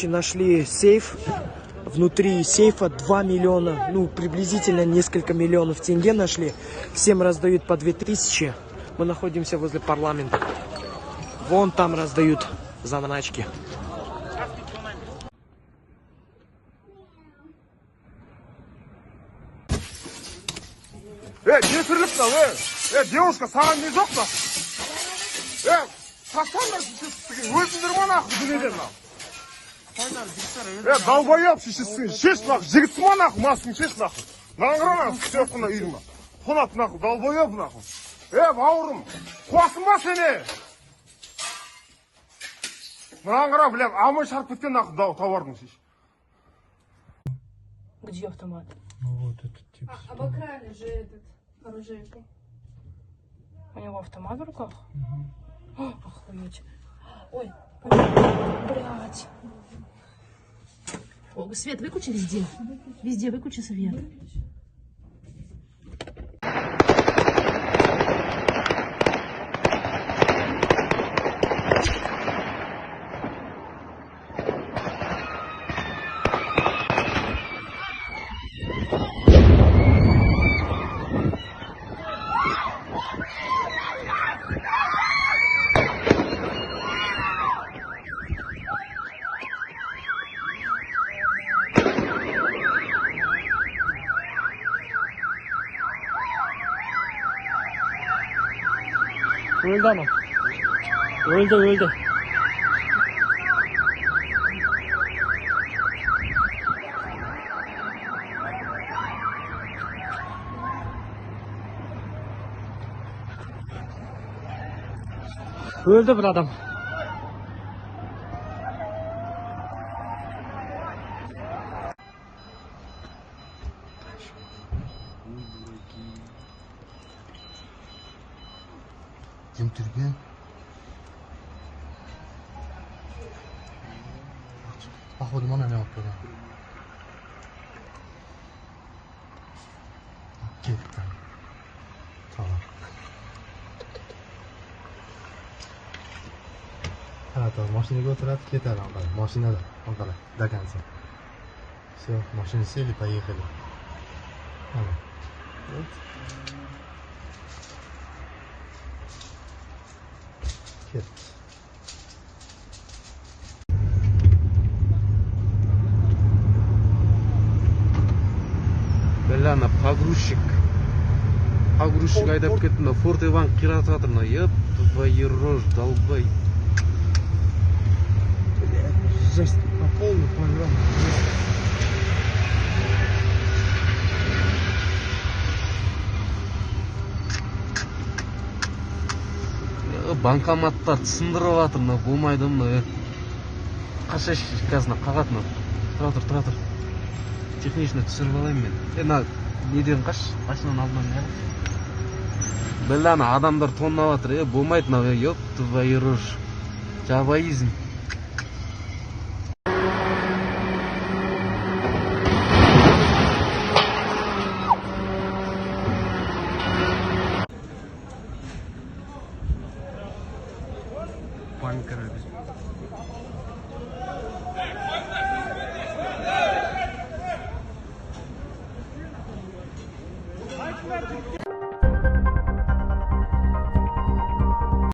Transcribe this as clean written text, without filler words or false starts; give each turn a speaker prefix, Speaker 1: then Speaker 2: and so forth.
Speaker 1: Нашли сейф. Внутри сейфа 2 миллиона, ну приблизительно несколько миллионов тенге нашли. Всем раздают по 2000. Мы находимся возле парламента. Вон там раздают заначки.
Speaker 2: Девушка, саған не жоқ-то? Сатсаңдар өзіңдер ма нахуй дүниеден нахуй? Долбоеб шешесің, шеш нахуй, жігітсің ма нахуй, масың шеш нахуй. Маған қара нахуй, түсеп құна үйдің нахуй. Қонат нахуй, долбоеб нахуй. Бауырым, қуасың ба сені? Маған қара, блядь, амай шарп кеткен нахуй товардың шеш.
Speaker 3: Где автомат?
Speaker 4: Ну вот этот тип.
Speaker 3: Обокрали же этот оружейку. У него автомат в руках? О, охуеть. Ой, блядь. О, свет выключи везде. Везде выключи свет.
Speaker 1: Öldü ama. Öldü. Öldü bir adam.
Speaker 4: Kim Türkiye? Походу mana ne yapıyor lan? Ketdi. Tamam. Ha, tamam. Mashinaga o'tiradi, ketadi anqara. Mashinada, anqara, до конца. Все, машины сели, поехали. Ага. Вот. Ketdi.
Speaker 5: Ана погрузчик айдап кетті, мына Форт Иван қиратып жатыр, мына еп твою рожь, долбай.
Speaker 1: Жесть, по полной программе.
Speaker 5: Банкоматтарды сындырып жатыр, мына болмайды, мына қаша қазына қағатына. Тұра тұр. Технично түсіріп алайын мен. Мына неден қашынан алдынан не? Білі ана адамдар тоннап жатыр, болмайды мына, еп твою рожь. Жабайизм.